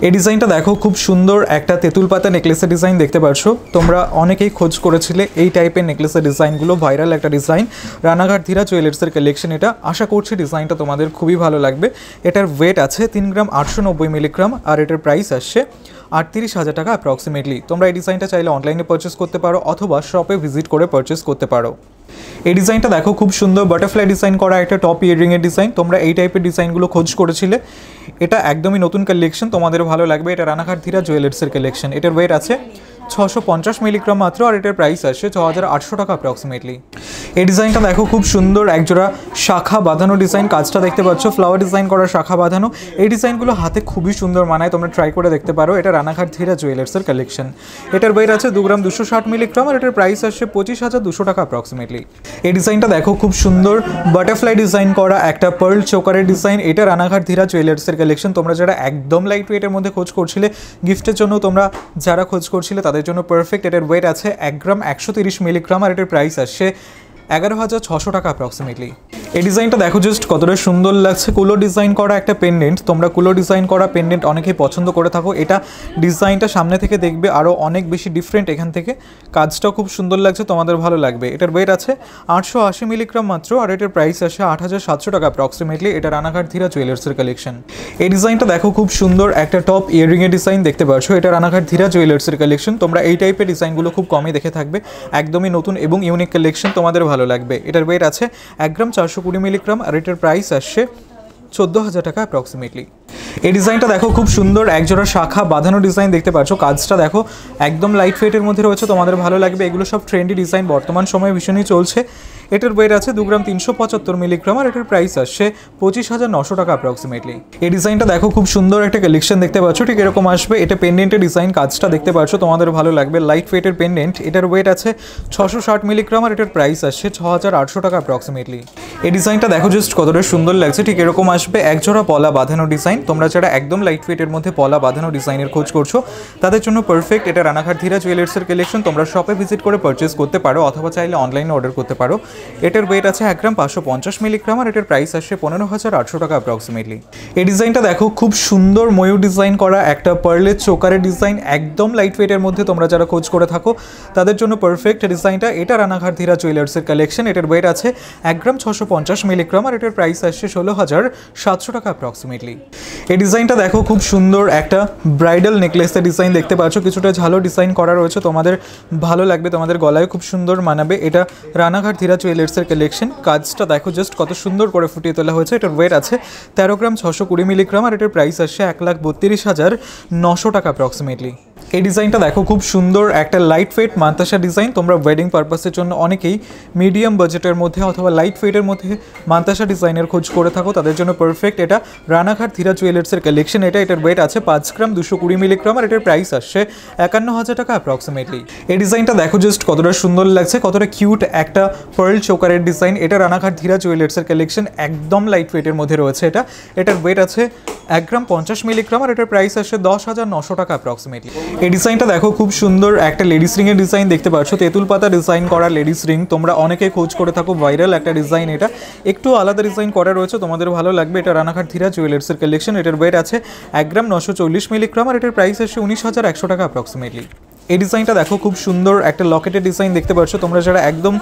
এই ডিজাইনটা দেখো, খুব সুন্দর একটা তেঁতুল পাতা নেকলেসের ডিজাইন দেখতে পাচ্ছ। তোমরা অনেকেই খোঁজ করেছিলে এই টাইপের নেকলেসের ডিজাইনগুলো, ভাইরাল একটা ডিজাইন, রানাঘাট ধীরা জুয়েলার্সের কালেকশন এটা। আশা করছি ডিজাইনটা তোমাদের খুবই ভালো লাগবে। এটার ওয়েট আছে 3 গ্রাম 890 মিলিগ্রাম, আর এটার প্রাইস আসছে 38,000 টাকা অ্যাপ্রক্সিমেটলি। তোমরা এই ডিজাইনটা চাইলে অনলাইনে পারচেস করতে পারো অথবা শপে ভিজিট করে পারচেস করতে পারো। এই ডিজাইনটা দেখো, খুব সুন্দর বাটারফ্লাই ডিজাইন করা একটা টপ ইয়াররিংয়ের ডিজাইন। তোমরা এই টাইপের ডিজাইনগুলো খোঁজ করেছিলে, এটা একদমই নতুন কালেকশন, তোমাদের ভালো লাগবে। এটা রানাঘাট ধীরা জুয়েলার্সের কালেকশন। এটার ওয়েট আছে 650 মিলিগ্রাম মাত্র, আর এটার প্রাইস আসছে 6800 টাকা অ্যাপ্রক্সিমেটলি। এই ডিজাইনটা দেখো, খুব সুন্দর একজোড়া শাখা বাঁধানো ডিজাইন। কাজটা দেখতে পাচ্ছ ফ্লাওয়ার ডিজাইন করা, শাখা বাঁধানো। এই ডিজাইনগুলো হাতে খুবই সুন্দর মানায়, তোমরা ট্রাই করে দেখতে পারো। এটা রানাঘাট ধীরা জুয়েলার্সের কালেকশন। এটার ওয়েট আছে 2 গ্রাম 260 মিলিগ্রাম, আর এটার প্রাইস আসছে 25,200 টাকা অ্যাপ্রক্সিমেটলি। এই ডিজাইনটা দেখো, খুব সুন্দর বাটারফ্লাই ডিজাইন করা একটা পার্ল চোকারের ডিজাইন। এটা রানাঘাট ধীরা জুয়েলার্সের কালেকশন। তোমরা যারা একদম লাইট ওয়েটের মধ্যে খোঁজ করছিলে, গিফটের জন্য তোমরা যারা খোঁজ করছিলে তাদের জন্য পারফেক্ট। এটার ওয়েট আছে 1 গ্রাম 130 মিলিগ্রাম, আর এটার প্রাইস আসছে 11,600 টাকা অ্যাপ্রক্সিমেটলি। এই ডিজাইনটা দেখো জাস্ট কতটা সুন্দর লাগছে। কুলো ডিজাইন করা একটা পেন্ডেন্ট। তোমরা কুলো ডিজাইন করা পেন্ডেন্ট অনেকেই পছন্দ করে থাকো। এটা ডিজাইনটা সামনে থেকে দেখবে আরও অনেক বেশি ডিফারেন্ট এখান থেকে। কাজটাও খুব সুন্দর লাগছে, তোমাদের ভালো লাগবে। এটার ওয়েট আছে 880 মিলিগ্রাম মাত্র, আর এটার প্রাইস আসে 8,700 টাকা অ্যাপ্রক্সিমেটলি। এটা রানাঘাট ধীরা জুয়েলার্সের কালেকশন। এই ডিজাইনটা দেখো, খুব সুন্দর একটা টপ ইয়াররিংয়ের ডিজাইন দেখতে পাচ্ছ। এটা রানাঘাট ধীরা জুয়েলার্সের কালেকশন। তোমরা এই টাইপের ডিজাইনগুলো খুব কমই দেখে থাকবে, একদমই নতুন এবং ইউনিক কালেকশন, তোমাদের ভালো লাগবে। এটার ওয়েট আছে 1 গ্রাম 420 মিলিগ্রাম, আর এটার প্রাইস আসছে 14,000 টাকা অ্যাপ্রক্সিমেটলি। এই ডিজাইনটা দেখো, খুব সুন্দর একজোড়া শাখা বাঁধানো ডিজাইন দেখতে পাচ্ছ। কাজটা দেখো একদম লাইট ওয়েটের মধ্যে রয়েছে, তোমাদের ভালো লাগবে। এগুলো সব ট্রেন্ডি ডিজাইন, বর্তমান সময়ে ভীষণই চলছে। এটার ওয়েট আছে 2 গ্রাম 375 মিলিগ্রাম, আর এটার প্রাইস আসছে 25,900 টাকা অ্যাপ্রক্সিমেটলি। এই ডিজাইনটা দেখো, খুব সুন্দর একটা কালেকশন দেখতে পাচ্ছ, ঠিক এরকম আসবে। এটা পেন্ডেন্টের ডিজাইন, কাজটা দেখতে পাচ্ছ, তোমাদের ভালো লাগবে। লাইট ওয়েটের পেন্ডেন্ট। এটার ওয়েট আছে 660 মিলিগ্রাম, আর এটার প্রাইস আসছে 6,800 টাকা অ্যাপ্রক্সিমেটলি। এই ডিজাইনটা দেখো জাস্ট কতটা সুন্দর লাগছে, ঠিক এরকম আসবে। একজোড়া পলা বাঁধানো ডিজাইন। তোমরা যারা একদম লাইট ওয়েটের মধ্যে পলা বাঁধানো ডিজাইনের খোঁজ করছো তাদের জন্য পারফেক্ট। এটা রানাঘাট ধীরা জুয়েলার্সের কালেকশন। তোমরা শপে ভিজিট করে পারচেস করতে পারো অথবা চাইলে অনলাইনে অর্ডার করতে পারো। এটার ওয়েট আছে 1 গ্রাম 550 মিলিগ্রাম, আর এটার প্রাইস আসছে 15,800 টাকা অ্যাপ্রক্সিমেটলি। এই ডিজাইনটা দেখো, খুব সুন্দর ময়ূর ডিজাইন করা একটা পার্লের চোকারের ডিজাইন, একদম লাইট ওয়েটের মধ্যে। তোমরা যারা খোঁজ করে থাকো তাদের জন্য পারফেক্ট ডিজাইনটা। এটা রানাঘাট ধীরা জুয়েলার্সের কালেকশন। এটার ওয়েট আছে 1 গ্রাম 650 মিলিগ্রাম, আর এটার প্রাইস আসছে 16,700 টাকা অ্যাপ্রক্সিমেটলি। এই ডিজাইনটা দেখো, খুব সুন্দর একটা ব্রাইডাল নেকলেসের ডিজাইন দেখতে পাচ্ছ। কিছুটা ঝালো ডিজাইন করা রয়েছে, তোমাদের ভালো লাগবে, তোমাদের গলায় খুব সুন্দর মানাবে। এটা রানাঘাট ধীরা জুয়েলার্সের কালেকশন। কাজটা দেখো জাস্ট কত সুন্দর করে ফুটিয়ে তোলা হয়েছে। এটার ওয়েট আছে 13 গ্রাম 620 মিলিগ্রাম, আর এটার প্রাইস আসছে 1,32,900 টাকা অ্যাপ্রক্সিমেটলি। এই ডিজাইনটা দেখো, খুব সুন্দর একটা লাইট ওয়েট মান্তাসা ডিজাইন। তোমরা ওয়েডিং পারপাসের জন্য অনেকেই মিডিয়াম বাজেটের মধ্যে অথবা লাইট ওয়েটের মধ্যে মান্তাসা ডিজাইনের খোঁজ করে থাকো, তাদের জন্য পারফেক্ট। এটা রানাঘাট ধীরা জুয়েলার্সের কালেকশন। এটার ওয়েট আছে 5 গ্রাম 220 মিলিগ্রাম, আর এটার প্রাইস আসছে 51,000 টাকা অ্যাপ্রক্সিমেটলি। এই ডিজাইনটা দেখো জাস্ট কতটা সুন্দর লাগছে, কতটা কিউট একটা পার্ল চোকারের ডিজাইন। এটা রানাঘাট ধীরা জুয়েলার্সের কালেকশন, একদম লাইট ওয়েটের মধ্যে রয়েছে। এটার ওয়েট আছে 1 গ্রাম 50 মিলিগ্রাম, আর এটার প্রাইস আসছে 10,900 টাকা অ্যাপ্রক্সিমেটলি। এই ডিজাইনটা দেখো, খুব সুন্দর একটা লেডিস রিংয়ের ডিজাইন দেখতে পাচ্ছ। তেঁতুল পাতা ডিজাইন করা লেডিস রিং, তোমরা অনেকে খোঁজ করে থাকো, ভাইরাল একটা ডিজাইন। এটা একটু আলাদা ডিজাইন করা রয়েছে, তোমাদের ভালো লাগবে। এটা রানাঘাট ধীরা জুয়েলার্সের কালেকশন। এটার ওয়েট আছে 1 গ্রাম 940 মিলিগ্রাম, আর এটার প্রাইস আসছে 19,100 টাকা অ্যাপ্রক্সিমেটলি। এই ডিজাইনটা দেখো, খুব সুন্দর একটা লকেটের ডিজাইন দেখতে পাচ্ছ। তোমরা যারা একদম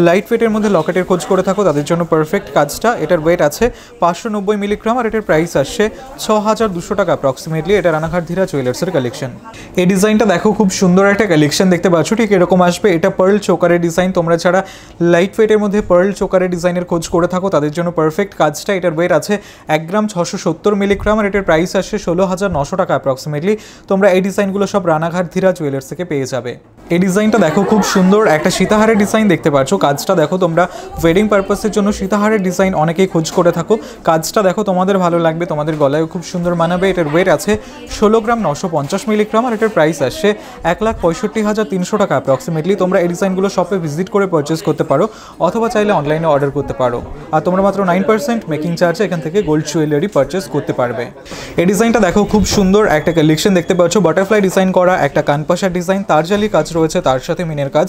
লাইট ওয়েটের মধ্যে লকেটের খোঁজ করে থাকো তাদের জন্য পারফেক্ট কাজটা। এটার ওয়েট আছে 590 মিলিগ্রাম, আর এটার প্রাইস আসছে 6,200 টাকা অ্যাপ্রক্সিমেটলি। এটা রানাঘাট ধীরা জুয়েলার্সের কালেকশন। এই ডিজাইনটা দেখো, খুব সুন্দর একটা কালেকশন দেখতে পাচ্ছ, ঠিক এরকম আসবে। এটা পার্ল চোকারের ডিজাইন। তোমরা যারা লাইট ওয়েটের মধ্যে পার্ল চোকারের ডিজাইনের খোঁজ করে থাকো তাদের জন্য পারফেক্ট কাজটা। এটার ওয়েট আছে 1 গ্রাম 670 মিলিগ্রাম, আর এটার প্রাইস আসছে 16,900 টাকা অ্যাপ্রক্সিমেটলি। তোমরা এই ডিজাইনগুলো সব রানাঘাট ধীরা জুয়েলার্স থেকে পেয়ে যাবে। এই ডিজাইনটা দেখো, খুব সুন্দর একটা সীতাহারের ডিজাইন দেখতে পাচ্ছ। কাজটা দেখো, তোমরা ওয়েডিং পারপাসের জন্য সীতাহারের ডিজাইন অনেকেই খোঁজ করে থাকো। কাজটা দেখো, তোমাদের ভালো লাগবে, তোমাদের গলায়ও খুব সুন্দর মানাবে। এটার ওয়েট আছে 16 গ্রাম 950 মিলিগ্রাম, আর এটার প্রাইস আসছে 1,65,300 টাকা অ্যাপ্রক্সিমেটলি। তোমরা এই ডিজাইনগুলো শপে ভিজিট করে পারচেস করতে পারো অথবা চাইলে অনলাইনে অর্ডার করতে পারো। আর তোমরা মাত্র 9% মেকিং চার্জে এখান থেকে গোল্ড জুয়েলারি পারচেস করতে পারবে। এই ডিজাইনটা দেখো, খুব সুন্দর একটা কালেকশন দেখতে পাচ্ছ। বাটারফ্লাই ডিজাইন করা একটা কানপাশার ডিজাইন, তারজালি কাজ রয়েছে, তার সাথে মিনের কাজ।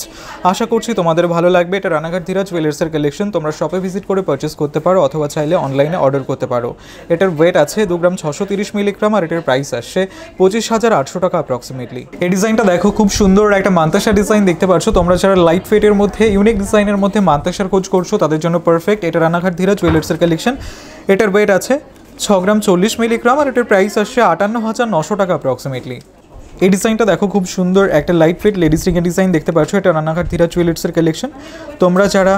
আশা করছি তোমাদের ভালো লাগবে। এটা রানাঘাট ধীরা জুয়েলার্সের কালেকশন। তোমরা শপে ভিজিট করে পারচেস করতে পারো অথবা চাইলে অনলাইনে অর্ডার করতে পারো। এটার ওয়েট আছে 2 গ্রাম 630 মিলিগ্রাম আর এটার প্রাইস আসছে 25,800 টাকা অ্যাপ্রক্সিমেটলি। এই ডিজাইনটা দেখো, খুব সুন্দর একটা মান্তাসা ডিজাইন দেখতে পাচ্ছ। তোমরা যারা লাইট ওয়েটের মধ্যে ইউনিক ডিজাইনের মধ্যে মান্তাসার খোঁজ করছো তাদের জন্য পারফেক্ট। এটা রানাঘাট ধীরা জুয়েলার্সের কালেকশন। এটার ওয়েট আছে 6 গ্রাম 40 মিলিগ্রাম আর এটার প্রাইস আসছে 58,900 টাকা অ্যাপ্রক্সিমেটলি। এই ডিজাইনটা দেখো, খুব সুন্দর একটা লাইট ওয়েট লেডিস রিংয়ের ডিজাইন দেখতে পাচ্ছ। এটা রানাঘাট ধীরা জুয়েলার্সের কালেকশন। তোমরা যারা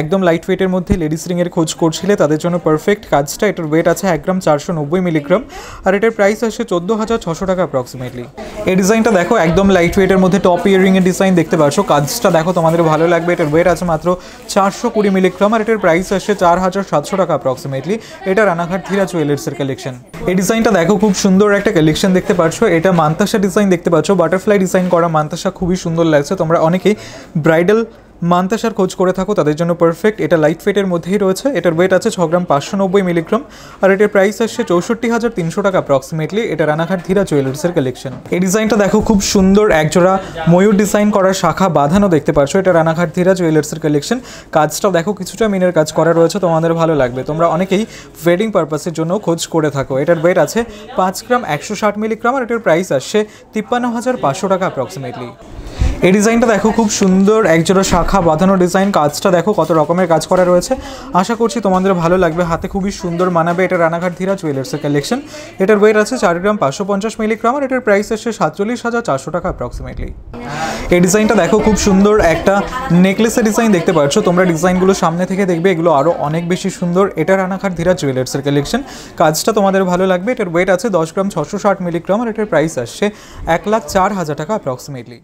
একদম লাইট ওয়েটের মধ্যে লেডিস রিংয়ের খোঁজ করছিলে তাদের জন্য পারফেক্ট কাজটা। এটার ওয়েট আছে 1 গ্রাম 490 মিলিগ্রাম আর এটার প্রাইস আসছে 14,600 টাকা অ্যাপ্রক্সিমেটলি। এই ডিজাইনটা দেখো, একদম লাইট ওয়েটের মধ্যে টপ ইয়ারিংয়ের ডিজাইন দেখতে পাচ্ছ। কাজটা দেখো, তোমাদের ভালো লাগবে। এটার ওয়েট আছে মাত্র 420 মিলিগ্রাম আর এটার প্রাইস আসছে 4,700 টাকা অ্যাপ্রক্সিমেটলি। এটা রানাঘাট ধীরা জুয়েলার্সের কালেকশন। এই ডিজাইনটা দেখো, খুব সুন্দর একটা কালেকশন দেখতে পাচ্ছ। এটা মান্তাসা ডিজাইন দেখতে পাচ্ছ, বাটারফ্লাই ডিজাইন করা মান্তাসা, খুবই সুন্দর লাগছে। তোমরা অনেকেই ব্রাইডাল মান্তাসার খোঁজ করে থাকো তাদের জন্য পারফেক্ট। এটা লাইট ওয়েটের মধ্যেই রয়েছে। এটার ওয়েট আছে 6 গ্রাম 590 মিলিগ্রাম আর এটার প্রাইস আসছে 64,300 টাকা অ্যাপ্রক্সিমেটলি। এটা রানাঘাট ধীরা জুয়েলার্সের কালেকশন। এই ডিজাইনটা দেখো, খুব সুন্দর একজোড়া ময়ূর ডিজাইন করা শাখা বাঁধানো দেখতে পাচ্ছ। এটা রানাঘাট ধীরা জুয়েলার্সের কালেকশন। কাজটাও দেখো, কিছুটা মিনের কাজ করা রয়েছে, তোমাদের ভালো লাগবে। তোমরা অনেকেই ওয়েডিং পারপাসের জন্য খোঁজ করে থাকো। এটার ওয়েট আছে 5 গ্রাম 160 মিলিগ্রাম আর এটার প্রাইস আসছে 53,500 টাকা অ্যাপ্রক্সিমেটলি। এই ডিজাইনটা দেখো, খুব সুন্দর একজোড়া শাখা বাঁধানো ডিজাইন। কাজটা দেখো কত রকমের কাজ করা রয়েছে। আশা করছি তোমাদের ভালো লাগবে, হাতে খুবই সুন্দর মানাবে। এটা রানাঘাট ধীরা জুয়েলার্সের কালেকশন। এটার ওয়েট আছে 4 গ্রাম 550 মিলিগ্রাম আর এটার প্রাইস আসছে 47,400 টাকা অ্যাপ্রক্সিমেটলি। এই ডিজাইনটা দেখো, খুব সুন্দর একটা নেকলেসের ডিজাইন দেখতে পাচ্ছ। তোমরা ডিজাইনগুলো সামনে থেকে দেখবে, এগুলো আরও অনেক বেশি সুন্দর। এটা রানাঘাট ধীরা জুয়েলার্সের কালেকশন। কাজটা তোমাদের ভালো লাগবে। এটার ওয়েট আছে 10 গ্রাম 660 মিলিগ্রাম আর এটার প্রাইস আসছে 1,04,000 টাকা অ্যাপ্রক্সিমেটলি।